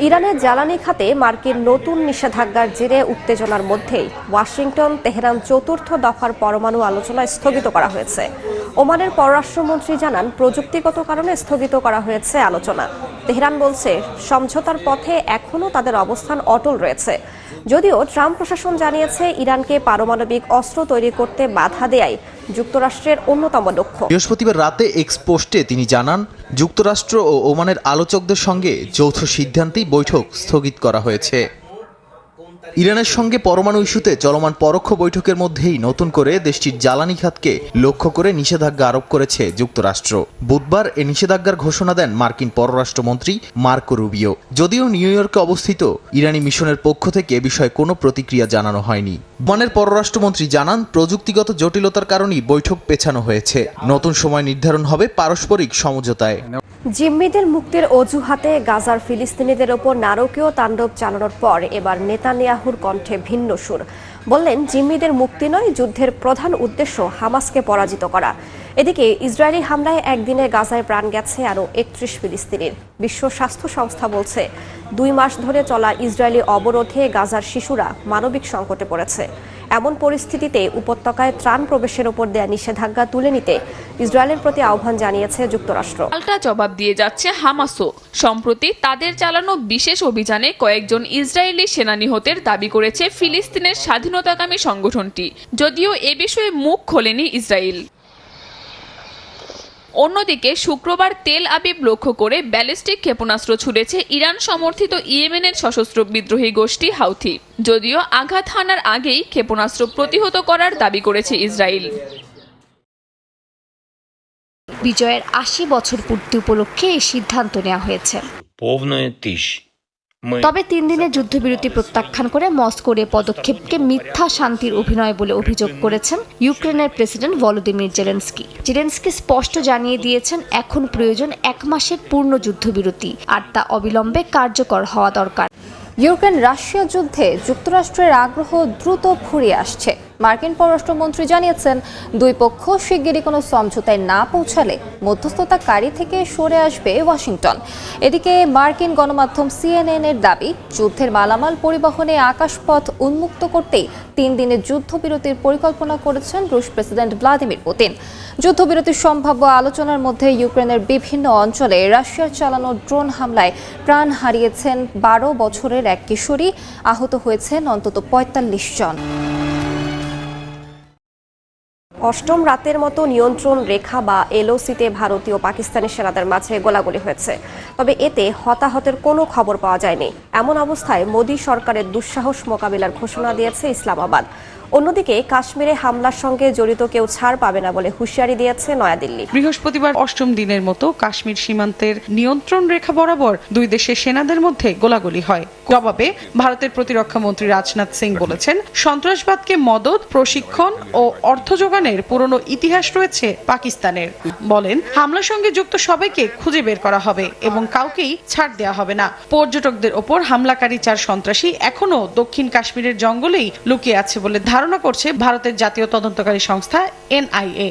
ইরানের জ্বালানি খাতে মার্কিন নতুন নিষেধাজ্ঞার জেরে উত্তেজনার মধ্যেই ওয়াশিংটন তেহরান চতুর্থ দফার পরমাণু আলোচনা স্থগিত করা হয়েছে। ওমানের পররাষ্ট্রমন্ত্রী জানান, প্রযুক্তিগত কারণে স্থগিত করা হয়েছে আলোচনা। তেহরান বলছে, সমঝোতার পথে এখনও তাদের অবস্থান অটল রয়েছে। যদিও ট্রাম্প প্রশাসন জানিয়েছে, ইরানকে পারমাণবিক অস্ত্র তৈরি করতে বাধা দেয়াই যুক্তরাষ্ট্রের অন্যতম লক্ষ্য। বৃহস্পতিবার রাতে এক্স পোস্টে তিনি জানান, যুক্তরাষ্ট্র ও ওমানের আলোচকদের সঙ্গে যৌথ সিদ্ধান্তেই বৈঠক স্থগিত করা হয়েছে। ইরানের সঙ্গে পরমাণু ইস্যুতে চলমান পরোক্ষ বৈঠকের মধ্যেই নতুন করে দেশটির জ্বালানি খাতকে লক্ষ্য করে নিষেধাজ্ঞা আরোপ করেছে যুক্তরাষ্ট্র। বুধবার এ নিষেধাজ্ঞার ঘোষণা দেন মার্কিন পররাষ্ট্রমন্ত্রী মার্কো রুবিও। যদিও নিউ ইয়র্কে অবস্থিত ইরানি মিশনের পক্ষ থেকে এ বিষয়ে কোনো প্রতিক্রিয়া জানানো হয়নি। ওমানের পররাষ্ট্রমন্ত্রী জানান, প্রযুক্তিগত জটিলতার কারণেই বৈঠক পেছানো হয়েছে। নতুন সময় নির্ধারণ হবে পারস্পরিক সমঝোতায়। জিম্মিদের মুক্তির অজুহাতে গাজার ফিলিস্তিনিদের ওপর নারকীয় তাণ্ডব চালানোর পর এবার নেতানিয়াহুর কণ্ঠে ভিন্ন সুর। বললেন, জিম্মিদের মুক্তি নয়, যুদ্ধের প্রধান উদ্দেশ্য হামাসকে পরাজিত করা। এদিকে ইসরায়েলি হামলায় একদিনে গাজায় প্রাণ গেছে আরও ৩১ ফিলিস্তিনির। বিশ্ব স্বাস্থ্য সংস্থা বলছে, ২ মাস ধরে চলা ইসরায়েলি অবরোধে গাজার শিশুরা মানবিক সংকটে পড়েছে। এমন পরিস্থিতিতে উপত্যকায় ত্রাণ প্রবেশের ওপর দেয়া নিষেধাজ্ঞা তুলে নিতে ইসরায়েলের প্রতি আহ্বান জানিয়েছে যুক্তরাষ্ট্র। পাল্টা জবাব দিয়ে যাচ্ছে হামাসও। সম্প্রতি তাদের চালানো বিশেষ অভিযানে কয়েকজন ইসরায়েলি সেনা নিহতের দাবি করেছে ফিলিস্তিনের স্বাধীনতাকামী সংগঠনটি, যদিও এ বিষয়ে মুখ খোলেনি ইসরায়েল। অন্যদিকে শুক্রবার তেল আবিব লক্ষ্য করে ব্যালিস্টিক ক্ষেপণাস্ত্র ছুড়েছে ইরান সমর্থিত ইয়েমেনের সশস্ত্র বিদ্রোহী গোষ্ঠী হাউথি। যদিও আঘাত হানার আগেই ক্ষেপণাস্ত্র প্রতিহত করার দাবি করেছে ইসরায়েল। বিজয়ের ৮০ বছর পূর্তি উপলক্ষে এই সিদ্ধান্ত নেওয়া হয়েছে। তবে ৩ দিনের যুদ্ধবিরতি প্রত্যাখ্যান করে মস্কোর এ পদক্ষেপকে মিথ্যা শান্তির অভিনয় বলে অভিযোগ করেছেন ইউক্রেনের প্রেসিডেন্ট ভলোদিমির জেলেনস্কি। জেলেনস্কি স্পষ্ট জানিয়ে দিয়েছেন, এখন প্রয়োজন ১ মাসের পূর্ণ যুদ্ধবিরতি, আর তা অবিলম্বে কার্যকর হওয়া দরকার। ইউক্রেন রাশিয়া যুদ্ধে যুক্তরাষ্ট্রের আগ্রহ দ্রুত ফুরিয়ে আসছে। মার্কিন পররাষ্ট্রমন্ত্রী জানিয়েছেন, দুই পক্ষ শিগগিরই কোনো সমঝোতায় না পৌঁছালে মধ্যস্থতাকারী থেকে সরে আসবে ওয়াশিংটন। এদিকে মার্কিন গণমাধ্যম CNN এর দাবি, যুদ্ধের মালামাল পরিবহনে আকাশপথ উন্মুক্ত করতেই ৩ দিনের যুদ্ধবিরতির পরিকল্পনা করেছেন রুশ প্রেসিডেন্ট ভ্লাদিমির পুতিন। যুদ্ধবিরতির সম্ভাব্য আলোচনার মধ্যে ইউক্রেনের বিভিন্ন অঞ্চলে রাশিয়ার চালানো ড্রোন হামলায় প্রাণ হারিয়েছেন ১২ বছরের এক কিশোরী, আহত হয়েছেন অন্তত ৪৫ জন। অষ্টম রাতের মতো নিয়ন্ত্রণ রেখা বা LOCতে ভারতীয় পাকিস্তানি সেনাদের মাঝে গোলাগুলি হয়েছে। তবে এতে হতাহতের কোনো খবর পাওয়া যায়নি। এমন অবস্থায় মোদী সরকারের দুঃসাহস মোকাবিলার ঘোষণা দিয়েছে ইসলামাবাদ। অন্যদিকে কাশ্মীরে হামলার সঙ্গে জড়িত কেউ ছাড় পাবে না বলে হুঁশিয়ারি দিয়েছে নয়াদিল্লি। বৃহস্পতিবার অষ্টম দিনের মতো কাশ্মীর সীমান্তের নিয়ন্ত্রণ রেখা বরাবর দুই দেশের সেনাদের মধ্যে গোলাগুলি হয়। জবাবে ভারতের প্রতিরক্ষা মন্ত্রী রাজনাথ সিং বলেছেন, সন্ত্রাসবাদকে মদদ, প্রশিক্ষণ ও অর্থ যোগানের পুরনো ইতিহাস রয়েছে পাকিস্তানের। বলেন, হামলার সঙ্গে যুক্ত সবাইকে খুঁজে বের করা হবে এবং কাউকেই ছাড় দেওয়া হবে না। পর্যটকদের ওপর হামলাকারী ৪ সন্ত্রাসী এখনো দক্ষিণ কাশ্মীরের জঙ্গলেই লুকিয়ে আছে বলে ধারণা করছে ভারতের জাতীয় তদন্তকারী সংস্থা NIA।